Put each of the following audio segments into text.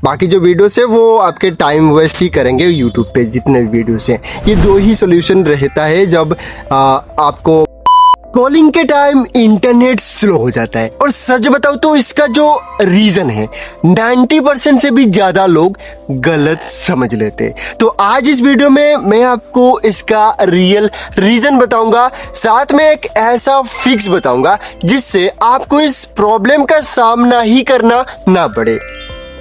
बाकी जो वीडियोस है वो आपके टाइम वेस्ट ही करेंगे यूट्यूब पे जितने भी वीडियोस हैं। ये दो ही सोल्यूशन रहता है जब आपको कॉलिंग के टाइम इंटरनेट स्लो हो जाता है। और सच बताओ तो इसका जो रीजन है 90% से भी ज्यादा लोग गलत समझ लेते हैं। तो आज इस वीडियो में मैं आपको इसका रियल रीजन बताऊंगा, साथ में एक ऐसा फिक्स बताऊंगा जिससे आपको इस प्रॉब्लम का सामना ही करना ना पड़े।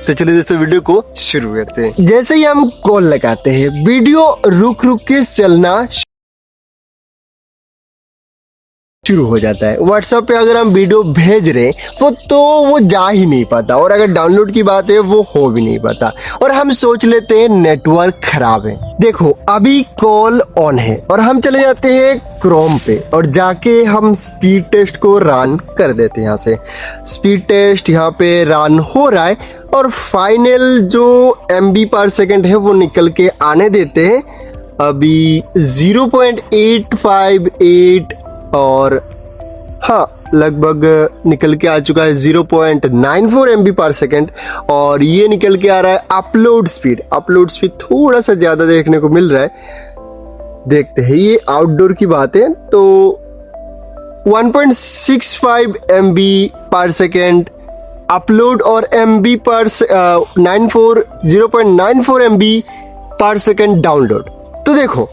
तो चलिए दोस्तों वीडियो को शुरू करते हैं। जैसे ही हम कॉल लगाते हैं वीडियो रुक रुक के चलना शुरू हो जाता है। व्हाट्सएप पे अगर हम वीडियो भेज रहे वो जा ही नहीं पाता, और अगर डाउनलोड की बात है वो हो भी नहीं पाता, और हम सोच लेते हैं नेटवर्क खराब है। देखो अभी कॉल ऑन है और हम चले जाते हैं क्रोम पे और जाके हम स्पीड टेस्ट को रन कर देते हैं। यहाँ से स्पीड टेस्ट यहाँ पे रन हो रहा है और फाइनल जो MB/s है वो निकल के आने देते हैं। अभी 0.858 और हाँ लगभग निकल के आ चुका है 0.94 MB/s, और ये निकल के आ रहा है अपलोड स्पीड थोड़ा सा ज्यादा देखने को मिल रहा है। देखते हैं, ये आउटडोर की बात है तो 1.65 MB/s अपलोड और 0.94 MB/s डाउनलोड। तो देखो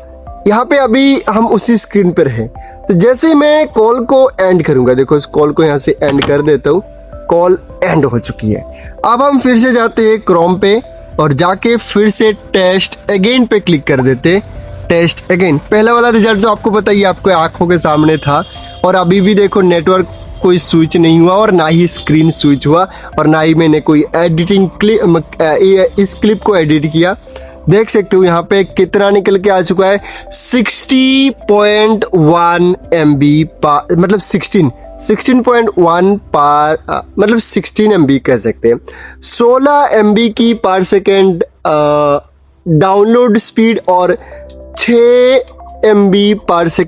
यहाँ पे अभी हम उसी स्क्रीन पर हैं। तो जैसे ही मैं कॉल को एंड करूंगा, देखो इस कॉल को यहाँ से एंड कर देता हूँ, कॉल एंड हो चुकी है। अब हम फिर से जाते हैं क्रोम पे और जाके फिर से टेस्ट अगेन पे क्लिक कर देते। टेस्ट अगेन, पहला वाला रिजल्ट तो आपको पता ही आपको आंखों के सामने था, और अभी भी देखो नेटवर्क कोई स्विच नहीं हुआ और ना ही स्क्रीन स्विच हुआ और ना ही मैंने कोई एडिटिंग इस क्लिप को एडिट किया। देख सकते हो यहाँ पे कितना निकल के आ चुका है 60.1 MB मतलब 16.1 मतलब 16 MB कह सकते हैं। 16 MB की पर सेकेंड डाउनलोड स्पीड और 6 MB/s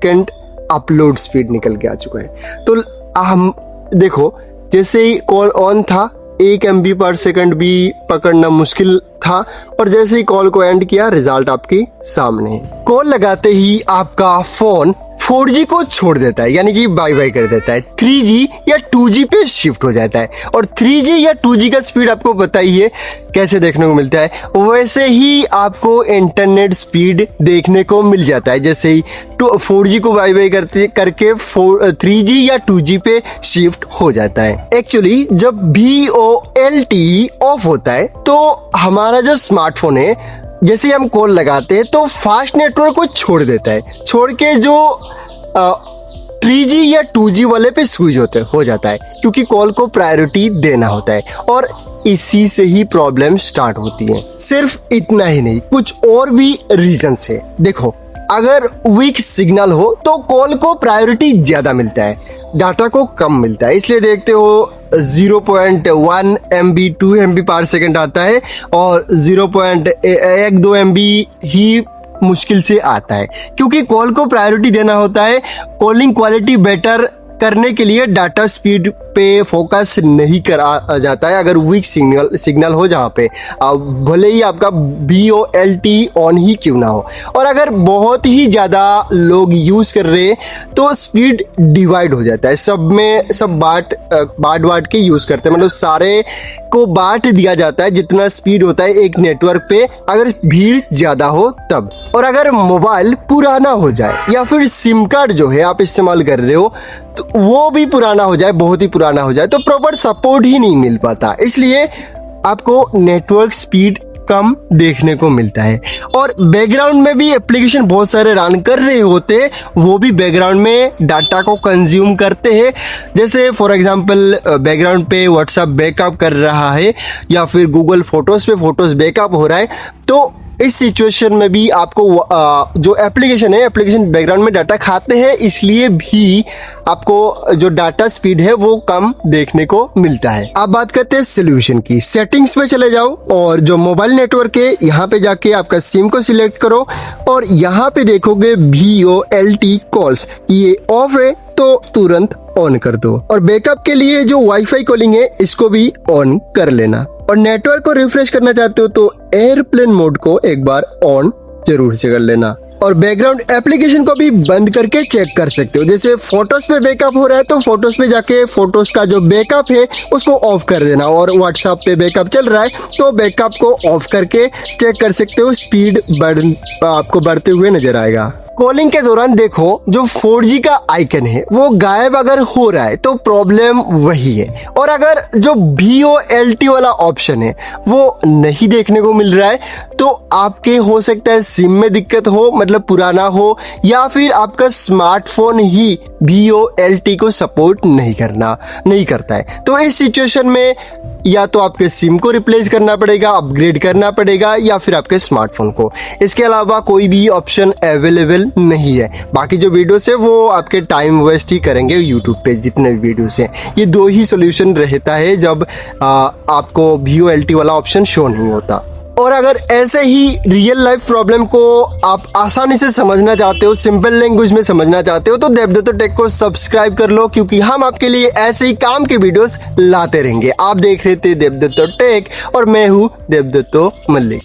अपलोड स्पीड निकल के आ चुका है। तो हम देखो जैसे ही कॉल ऑन था 1 MB/s भी पकड़ना मुश्किल था, और जैसे ही कॉल को एंड किया रिजल्ट आपके सामने है। कॉल लगाते ही आपका फोन 4G को छोड़ देता है, यानी कि बाय बाय कर देता है, 3G या 2G पे शिफ्ट हो जाता है। और 3G या 2G का स्पीड आपको पता ही है कैसे देखने को मिलता है, वैसे ही आपको इंटरनेट स्पीड देखने को मिल जाता है। जैसे ही 4G को बाय बाय करके 3G या 2G पे शिफ्ट हो जाता है। एक्चुअली जब VoLTE ऑफ होता है तो हमारा जो स्मार्टफोन है, जैसे ही हम कॉल लगाते हैं तो फास्ट नेटवर्क को छोड़ देता है, छोड़ के जो 3G या 2G वाले पे स्विच हो जाता है, क्योंकि कॉल को प्रायोरिटी देना होता है। और इसी से ही प्रॉब्लम स्टार्ट होती है। सिर्फ इतना ही नहीं, कुछ और भी रीजंस है। देखो अगर वीक सिग्नल हो तो कॉल को प्रायोरिटी ज्यादा मिलता है, डाटा को कम मिलता है। इसलिए देखते हो 0.1 MB 2 MB/s आता है और 0.12 MB ही मुश्किल से आता है, क्योंकि कॉल को प्रायोरिटी देना होता है। कॉलिंग क्वालिटी बेटर करने के लिए डाटा स्पीड पे फोकस नहीं करा जाता है अगर वीक सिग्नल हो, जहाँ पे भले ही आपका VoLTE ऑन ही क्यों ना हो। और अगर बहुत ही ज़्यादा लोग यूज़ कर रहे हैं तो स्पीड डिवाइड हो जाता है, सब में सब बांट के यूज़ करते हैं, मतलब सारे को बांट दिया जाता है जितना स्पीड होता है एक नेटवर्क पे, अगर भीड़ ज़्यादा हो तब। और अगर मोबाइल पुराना हो जाए या फिर सिम कार्ड जो है आप इस्तेमाल कर रहे हो तो वो भी पुराना हो जाए, बहुत ही पुराना हो जाए, तो प्रॉपर सपोर्ट ही नहीं मिल पाता। इसलिए आपको नेटवर्क स्पीड कम देखने को मिलता है। और बैकग्राउंड में भी एप्लीकेशन बहुत सारे रन कर रहे होते हैं, वो भी बैकग्राउंड में डाटा को कंज्यूम करते हैं। जैसे फॉर एग्जांपल बैकग्राउंड पे व्हाट्सएप बैकअप कर रहा है या फिर गूगल फोटोज पे फोटोज बैकअप हो रहा है, तो इस सिचुएशन में भी आपको जो एप्लीकेशन बैकग्राउंड में डाटा खाते हैं, इसलिए भी आपको जो डाटा स्पीड है वो कम देखने को मिलता है। अब बात करते हैं सोल्यूशन की। सेटिंग्स पे चले जाओ और जो मोबाइल नेटवर्क है यहाँ पे जाके आपका सिम को सिलेक्ट करो और यहाँ पे देखोगे VoLTE कॉल्स, ये ऑफ है तो तुरंत ऑन कर दो। और बैकअप के लिए जो वाईफाई कॉलिंग है इसको भी ऑन कर लेना। और नेटवर्क को रिफ्रेश करना चाहते हो तो एयरप्लेन मोड को एक बार ऑन जरूर से कर लेना। और बैकग्राउंड एप्लीकेशन को भी बंद करके चेक कर सकते हो। जैसे फोटोज पे बैकअप हो रहा है तो फोटोज पे जाके फोटोज का जो बैकअप है उसको ऑफ कर देना, और व्हाट्सएप पे बैकअप चल रहा है तो बैकअप को ऑफ करके चेक कर सकते हो। स्पीड आपको बढ़ते हुए नजर आएगा। कॉलिंग के दौरान देखो जो 4G का आइकन है वो गायब अगर हो रहा है तो प्रॉब्लम वही है, और अगर जो VoLTE वाला ऑप्शन है वो नहीं देखने को मिल रहा है तो आपके हो सकता है सिम में दिक्कत हो, मतलब पुराना हो, या फिर आपका स्मार्टफोन ही VoLTE को सपोर्ट नहीं करता है। तो इस सिचुएशन में या तो आपके सिम को रिप्लेस करना पड़ेगा, अपग्रेड करना पड़ेगा, या फिर आपके स्मार्टफोन को। इसके अलावा कोई भी ऑप्शन अवेलेबल नहीं है। बाकी जो वीडियोस है वो आपके टाइम वेस्ट ही करेंगे यूट्यूब पे। जितने भी वीडियोस हैं ये दो ही सॉल्यूशन रहता है जब आपको VoLTE वाला ऑप्शन शो नहीं होता। और अगर ऐसे ही रियल लाइफ प्रॉब्लम को आप आसानी से समझना चाहते हो, सिंपल लैंग्वेज में समझना चाहते हो, तो देवदत्त टेक को सब्सक्राइब कर लो, क्योंकि हम आपके लिए ऐसे ही काम के वीडियोस लाते रहेंगे। आप देख रहे थे देवदत्त टेक और मैं हूँ देवदत्त मल्लिक।